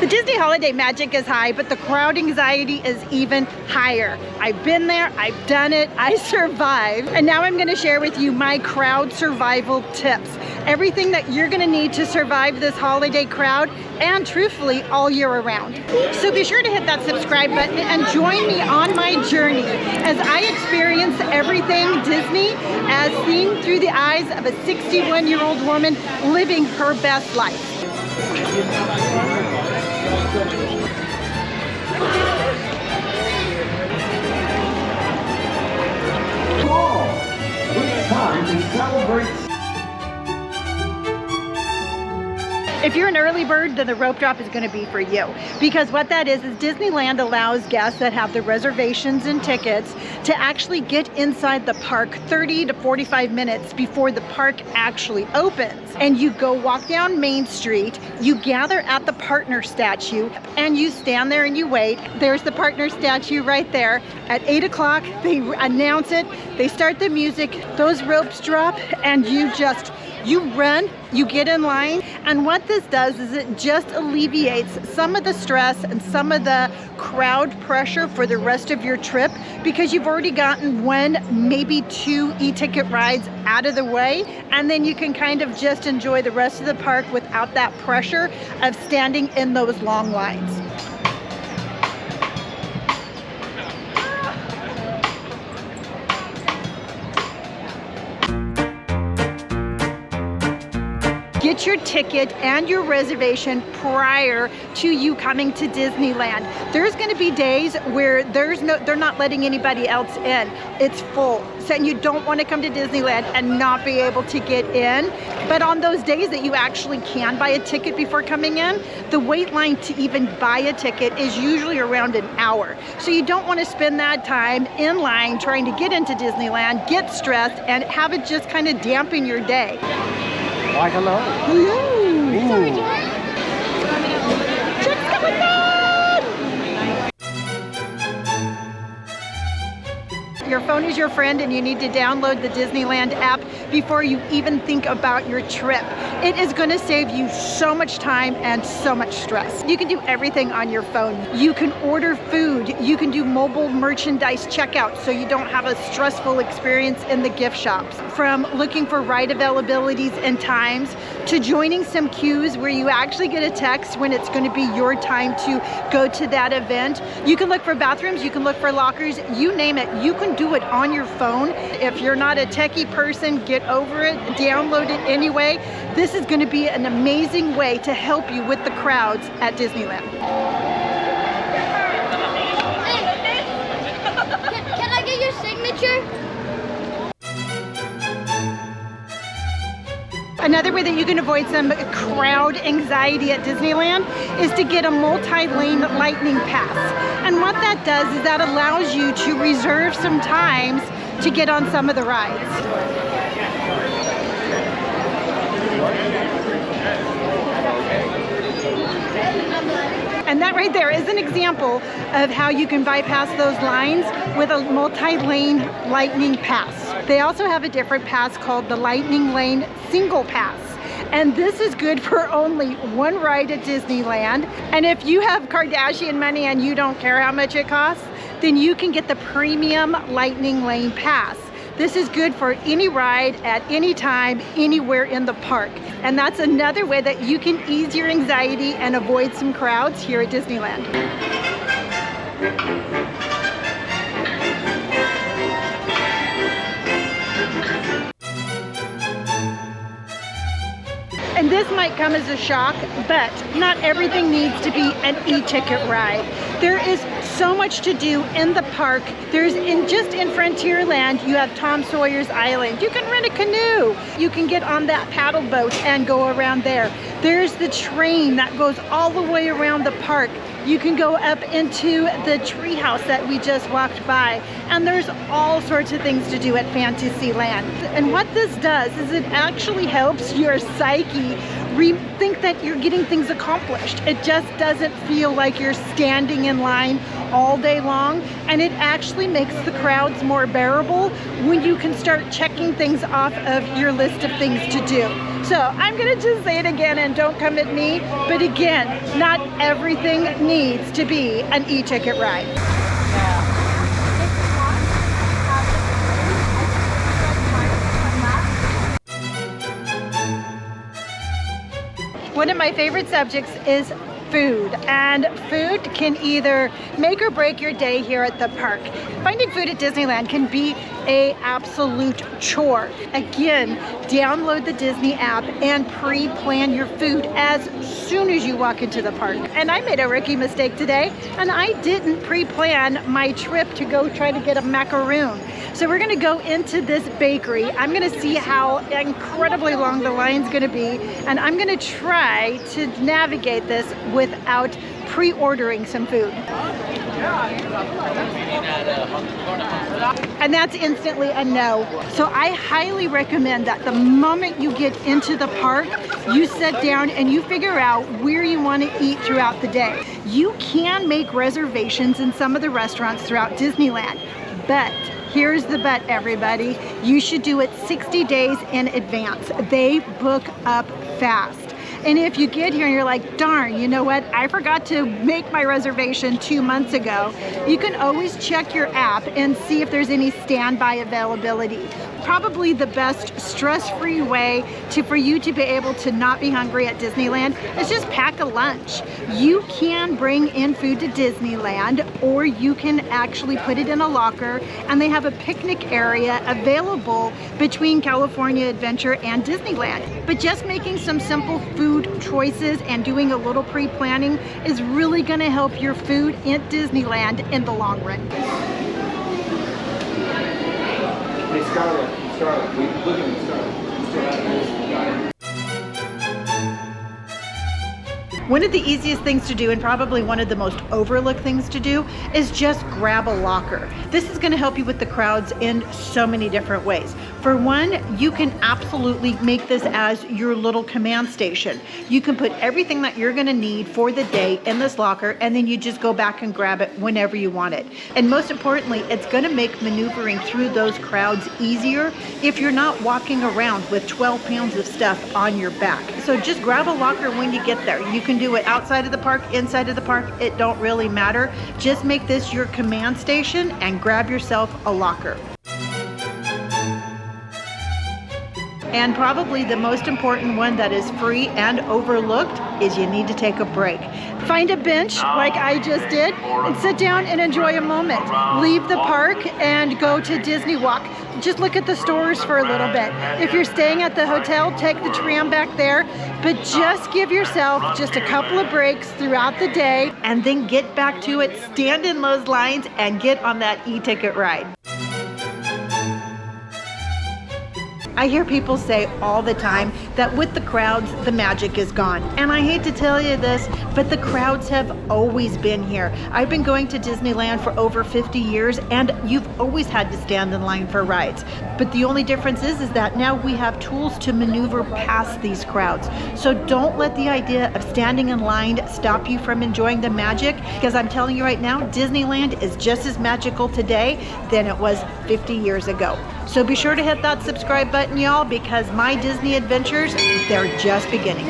The Disney holiday magic is high, but the crowd anxiety is even higher. I've been there, I've done it, I survived. And now I'm gonna share with you my crowd survival tips. Everything that you're gonna need to survive this holiday crowd, and truthfully, all year around. So be sure to hit that subscribe button and join me on my journey as I experience everything Disney as seen through the eyes of a 61-year-old woman living her best life. It's time to celebrate. If you're an early bird, then the rope drop is going to be for you. Because what that is Disneyland allows guests that have the reservations and tickets to actually get inside the park 30 to 45 minutes before the park actually opens. And you go walk down Main Street, you gather at the partner statue, and you stand there and you wait. There's the partner statue right there. At 8 o'clock, they announce it, they start the music, those ropes drop, and you run, you get in line, and what this does is it just alleviates some of the stress and some of the crowd pressure for the rest of your trip, because you've already gotten one, maybe two e-ticket rides out of the way, and then you can kind of just enjoy the rest of the park without that pressure of standing in those long lines. Get your ticket and your reservation prior to you coming to Disneyland. There's going to be days where they're not letting anybody else in. It's full. So you don't want to come to Disneyland and not be able to get in. But on those days that you actually can buy a ticket before coming in, the wait line to even buy a ticket is usually around an hour. So you don't want to spend that time in line trying to get into Disneyland, get stressed, and have it just kind of dampen your day. Why, hello. Hello. Sorry, Jack. Jack's coming down. Your phone is your friend, and you need to download the Disneyland app before you even think about your trip. It is going to save you so much time and so much stress. You can do everything on your phone. You can order food. You can do mobile merchandise checkout so you don't have a stressful experience in the gift shops. From looking for ride availabilities and times to joining some queues where you actually get a text when it's going to be your time to go to that event. You can look for bathrooms, you can look for lockers, you name it. You can do it on your phone. If you're not a techie person, get over it, download it anyway. This is going to be an amazing way to help you with the crowds at Disneyland. Can I get your signature? Another way that you can avoid some crowd anxiety at Disneyland is to get a multi-lane lightning pass. And what that does is that allows you to reserve some times to get on some of the rides. And that right there is an example of how you can bypass those lines with a multi-lane lightning pass. They also have a different pass called the Lightning Lane Single Pass. And this is good for only one ride at Disneyland. And if you have Kardashian money and you don't care how much it costs, then you can get the Premium Lightning Lane Pass. This is good for any ride at any time, anywhere in the park. And that's another way that you can ease your anxiety and avoid some crowds here at Disneyland. And this might come as a shock, but not everything needs to be an e-ticket ride. There is so much to do in the park. Just in Frontierland, you have Tom Sawyer's Island. You can rent a canoe. You can get on that paddle boat and go around there. There's the train that goes all the way around the park. You can go up into the treehouse that we just walked by. And there's all sorts of things to do at Fantasyland. And what this does is it actually helps your psyche think that you're getting things accomplished. It just doesn't feel like you're standing in line all day long, and it actually makes the crowds more bearable when you can start checking things off of your list of things to do. So I'm gonna just say it again and don't come at me, but again, not everything needs to be an e-ticket ride. One of my favorite subjects is food, and food can either make or break your day here at the park. Finding food at Disneyland can be an absolute chore. Again, download the Disney app and pre-plan your food as soon as you walk into the park. And I made a rookie mistake today, and I didn't pre-plan my trip to go try to get a macaroon. So we're gonna go into this bakery. I'm gonna see how incredibly long the line's gonna be, and I'm gonna try to navigate this without pre-ordering some food. And that's instantly a no. So I highly recommend that the moment you get into the park, you sit down and you figure out where you want to eat throughout the day. You can make reservations in some of the restaurants throughout Disneyland, but here's the but, everybody. You should do it 60 days in advance. They book up fast. And if you get here and you're like, darn, you know what? I forgot to make my reservation 2 months ago. You can always check your app and see if there's any standby availability. Probably the best stress-free way for you to be able to not be hungry at Disneyland is just pack a lunch. You can bring in food to Disneyland, or you can actually put it in a locker, and they have a picnic area available between California Adventure and Disneyland. But just making some simple food choices and doing a little pre-planning is really going to help your food at Disneyland in the long run. Hey, Scarlett, we look at Scarlett. You still have this? One of the easiest things to do, and probably one of the most overlooked things to do, is just grab a locker. This is going to help you with the crowds in so many different ways. For one, you can absolutely make this as your little command station. You can put everything that you're going to need for the day in this locker, and then you just go back and grab it whenever you want it. And most importantly, it's going to make maneuvering through those crowds easier if you're not walking around with 12 pounds of stuff on your back. So just grab a locker when you get there. You can do it outside of the park, inside of the park, it don't really matter. Just make this your command station and grab yourself a locker. And probably the most important one that is free and overlooked is you need to take a break. Find a bench like I just did and sit down and enjoy a moment. Leave the park and go to Disney Walk. Just look at the stores for a little bit. If you're staying at the hotel, take the tram back there, but just give yourself just a couple of breaks throughout the day and then get back to it, stand in those lines and get on that e-ticket ride. I hear people say all the time that with the crowds, the magic is gone. And I hate to tell you this, but the crowds have always been here. I've been going to Disneyland for over 50 years, and you've always had to stand in line for rides. But the only difference is that now we have tools to maneuver past these crowds. So don't let the idea of standing in line stop you from enjoying the magic, because I'm telling you right now, Disneyland is just as magical today than it was 50 years ago. So be sure to hit that subscribe button, y'all, because my Disney adventures, they're just beginning.